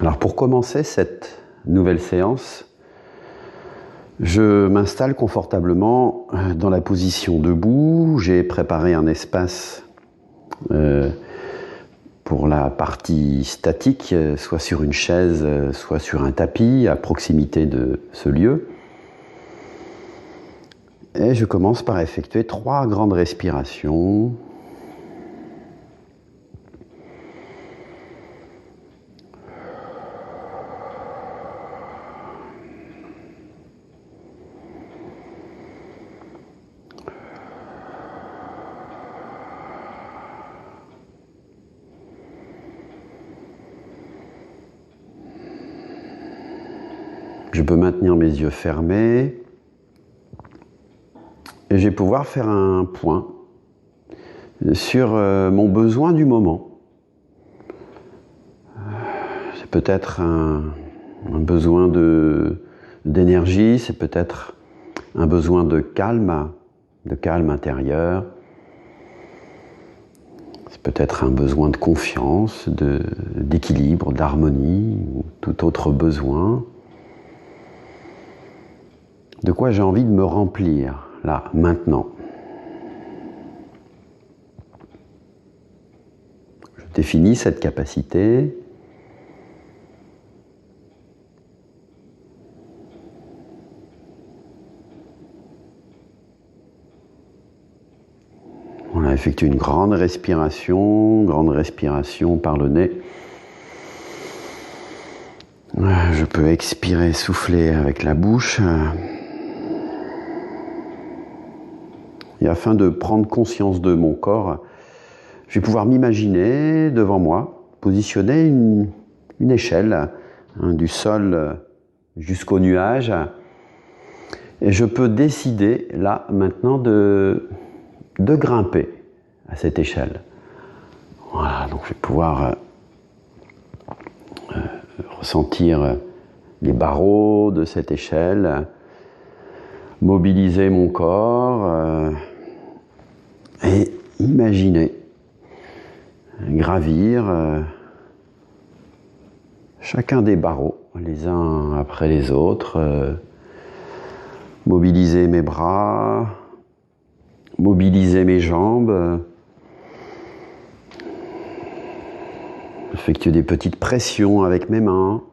Alors pour commencer cette nouvelle séance, je m'installe confortablement dans la position debout. J'ai préparé un espace pour la partie statique, soit sur une chaise, soit sur un tapis, à proximité de ce lieu. Et je commence par effectuer 3 grandes respirations. Je peux maintenir mes yeux fermés et je vais pouvoir faire un point sur mon besoin du moment. C'est peut-être un besoin d'énergie, c'est peut-être un besoin de calme intérieur. C'est peut-être un besoin de confiance, d'équilibre, d'harmonie ou tout autre besoin. De quoi j'ai envie de me remplir, là, maintenant. Je définis cette capacité. On effectue une grande respiration par le nez. Je peux expirer, souffler avec la bouche. Et afin de prendre conscience de mon corps, je vais pouvoir m'imaginer devant moi, positionner une échelle du sol jusqu'au nuage. Et je peux décider, là, maintenant, de grimper à cette échelle. Voilà, donc je vais pouvoir ressentir les barreaux de cette échelle, mobiliser mon corps et imaginer gravir chacun des barreaux, les uns après les autres, mobiliser mes bras, mobiliser mes jambes, effectuer des petites pressions avec mes mains,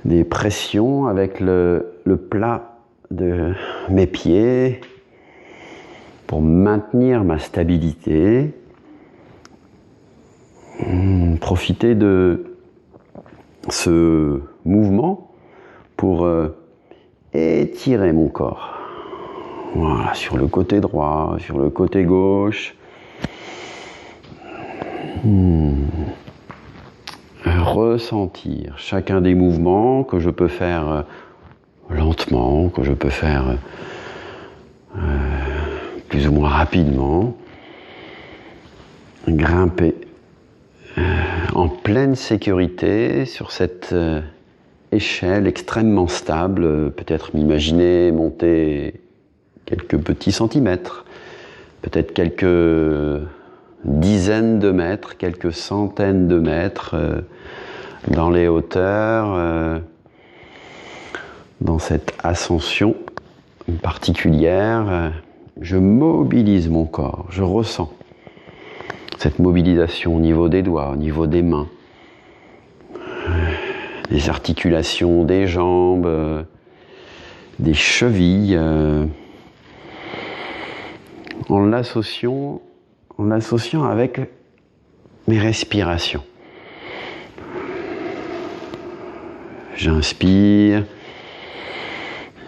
des pressions avec le plat de mes pieds pour maintenir ma stabilité. Profiter de ce mouvement pour étirer mon corps. Voilà, sur le côté droit, sur le côté gauche. Ressentir chacun des mouvements que je peux faire lentement, que je peux faire plus ou moins rapidement. Grimper en pleine sécurité sur cette échelle extrêmement stable. Peut-être m'imaginer monter quelques petits centimètres, peut-être quelques dizaines de mètres, quelques centaines de mètres dans les hauteurs, dans cette ascension particulière. Je mobilise mon corps, je ressens cette mobilisation au niveau des doigts, au niveau des mains, les articulations des jambes, des chevilles, en l'associant avec mes respirations. J'inspire,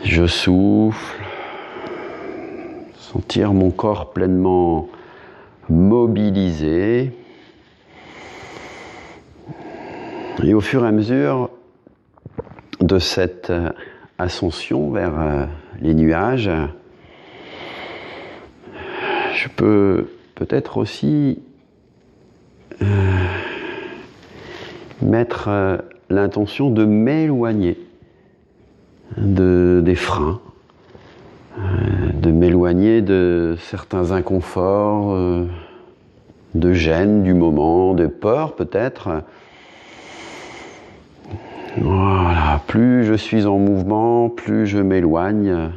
je souffle, sentir mon corps pleinement mobilisé. Et au fur et à mesure de cette ascension vers les nuages, je peux peut-être aussi mettre l'intention de m'éloigner des freins, de m'éloigner de certains inconforts, de gêne du moment, de peur peut-être, Voilà, plus je suis en mouvement, plus je m'éloigne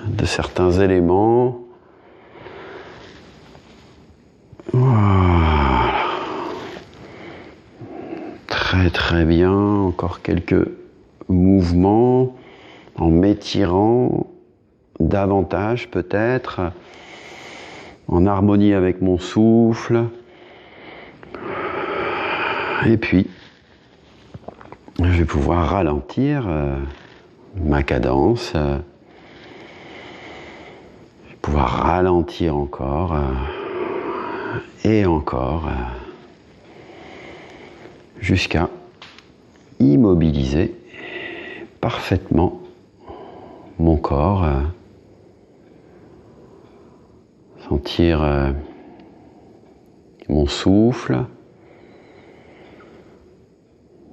de certains éléments. Voilà. Très très bien, encore quelques mouvements en m'étirant davantage peut-être, en harmonie avec mon souffle. Et puis, je vais pouvoir ralentir ma cadence. Je vais pouvoir ralentir encore et encore jusqu'à immobiliser parfaitement mon corps. Sentir mon souffle.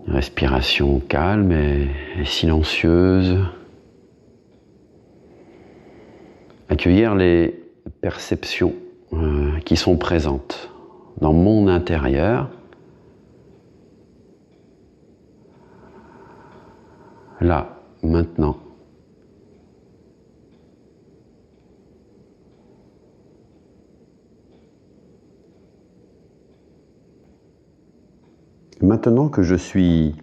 Une respiration calme et silencieuse. Accueillir les perceptions qui sont présentes dans mon intérieur. Là, maintenant. Maintenant que je suis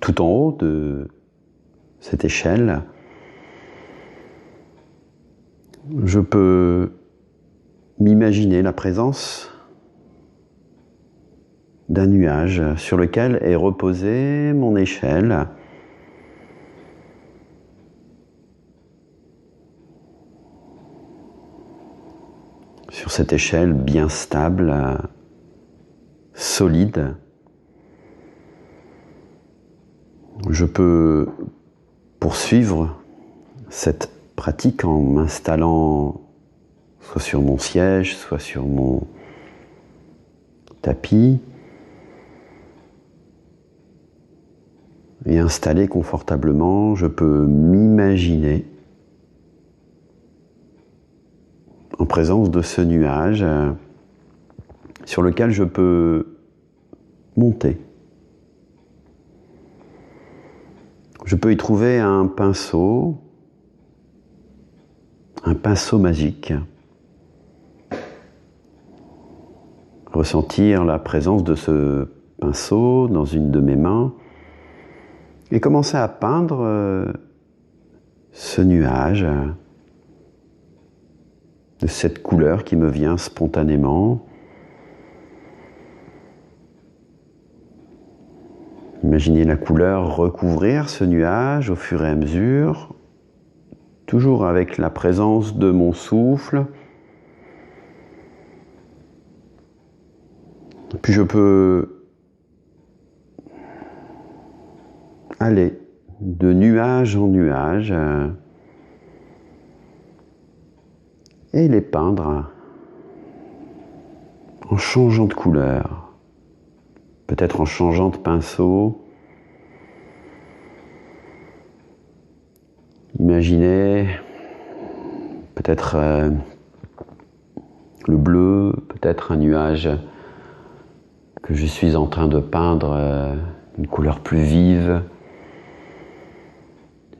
tout en haut de cette échelle, je peux m'imaginer la présence d'un nuage sur lequel est reposée mon échelle. Sur cette échelle bien stable, solide, je peux poursuivre cette pratique en m'installant soit sur mon siège, soit sur mon tapis, et installé confortablement, je peux m'imaginer en présence de ce nuage sur lequel je peux monter. Je peux y trouver un pinceau magique. Ressentir la présence de ce pinceau dans une de mes mains et commencer à peindre ce nuage de cette couleur qui me vient spontanément. Imaginez la couleur recouvrir ce nuage au fur et à mesure, toujours avec la présence de mon souffle. Puis je peux aller de nuage en nuage et les peindre en changeant de couleur, peut-être en changeant de pinceau. Imaginez peut-être le bleu, peut-être un nuage que je suis en train de peindre d'une couleur plus vive,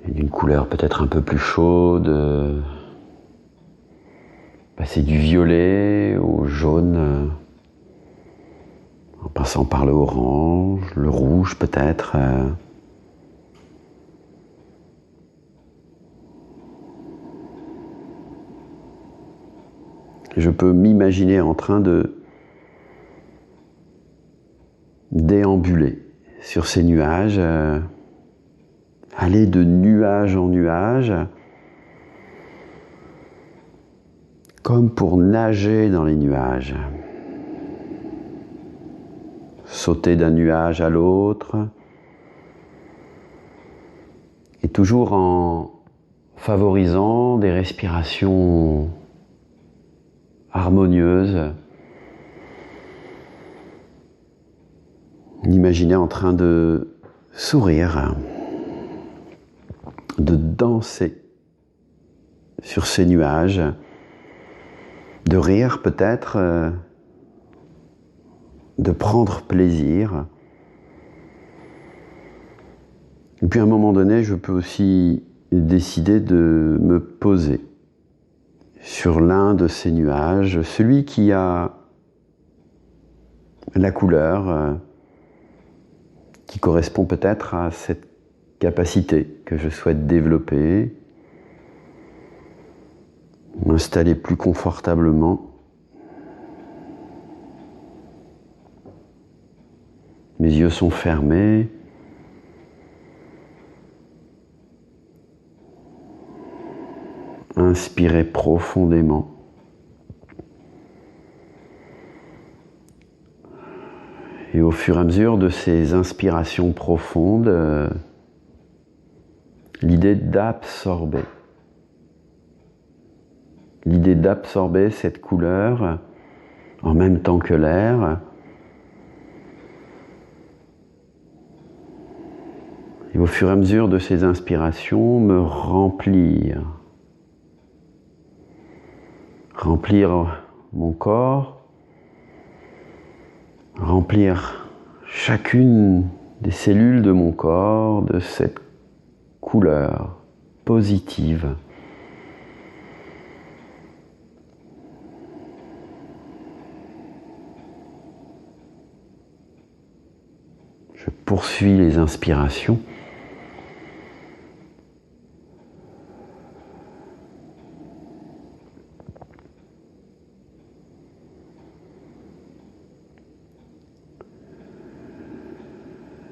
d'une couleur peut-être un peu plus chaude, passer du violet au jaune, en passant par le orange, le rouge peut-être. Je peux m'imaginer en train de déambuler sur ces nuages, aller de nuage en nuage, comme pour nager dans les nuages. Sauter d'un nuage à l'autre, et toujours en favorisant des respirations harmonieuses. Imaginez en train de sourire, de danser sur ces nuages, de rire peut-être de prendre plaisir. Et puis à un moment donné, je peux aussi décider de me poser sur l'un de ces nuages, celui qui a la couleur qui correspond peut-être à cette capacité que je souhaite développer, m'installer plus confortablement. Mes yeux sont fermés. Inspirez profondément. Et au fur et à mesure de ces inspirations profondes, l'idée d'absorber cette couleur en même temps que l'air. Et au fur et à mesure de ces inspirations, me remplir mon corps, remplir chacune des cellules de mon corps de cette couleur positive. Je poursuis les inspirations.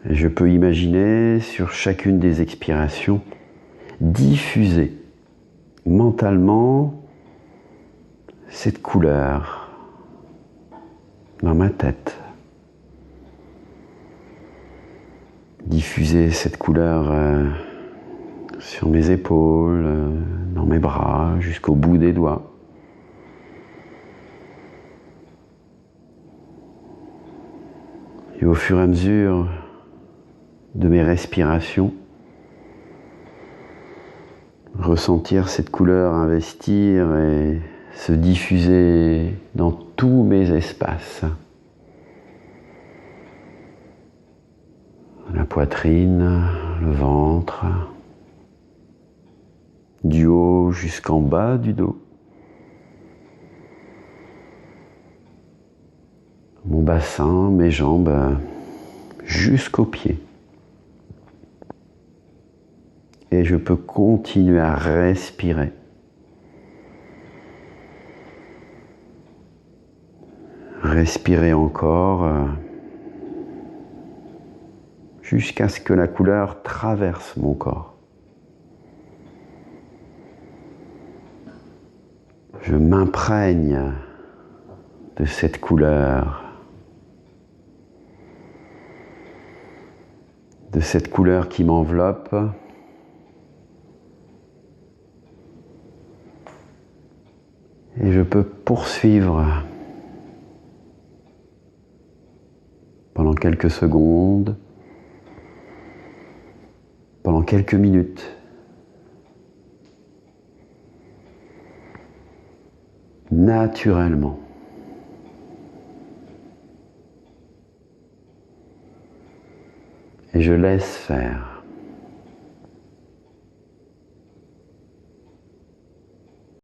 Et je peux imaginer sur chacune des expirations diffuser mentalement cette couleur dans ma tête. Diffuser cette couleur sur mes épaules, dans mes bras, jusqu'au bout des doigts. Et au fur et à mesure de mes respirations, ressentir cette couleur investir et se diffuser dans tous mes espaces. La poitrine, le ventre, du haut jusqu'en bas du dos. Mon bassin, mes jambes, jusqu'aux pieds. Et je peux continuer à respirer. Respirer encore jusqu'à ce que la couleur traverse mon corps. Je m'imprègne de cette couleur. De cette couleur qui m'enveloppe. Et je peux poursuivre pendant quelques secondes, pendant quelques minutes. Naturellement. Et je laisse faire.